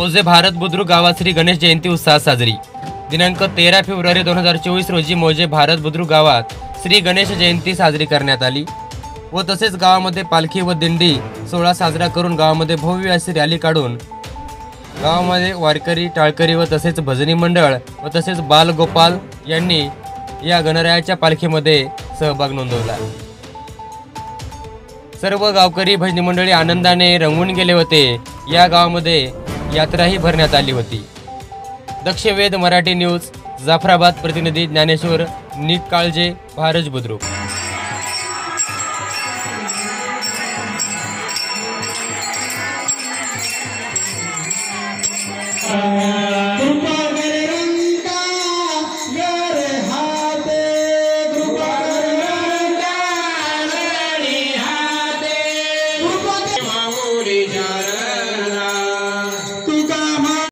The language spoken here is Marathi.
मौजे भारत बुद्रुक गावात श्री गणेश जयंती उत्साहात साजरी। दिनांक 13 फेब्रुवारी 2024 रोजी मौजे भारत बुद्रुक गावात श्री गणेश जयंती साजरी करण्यात आली व तसेच गावामध्ये पालखी व दिंडी सोहळा साजरा करून गावामध्ये भव्य अशी रॅली काढून गावामध्ये वारकरी, टाळकरी व तसेच भजनी मंडळ व तसेच बालगोपाल यांनी या गणरायाच्या पालखीमध्ये सहभाग नोंदवला। सर्व गावकरी भजनी मंडळी आनंदाने रंगून गेले होते। या गावामध्ये यात्राही भरण्यात आली होती। दक्षवेद मराठी न्यूज, जाफराबाद प्रतिनिधी ज्ञानेश्वर निकाळजे, भारत बुद्रुक।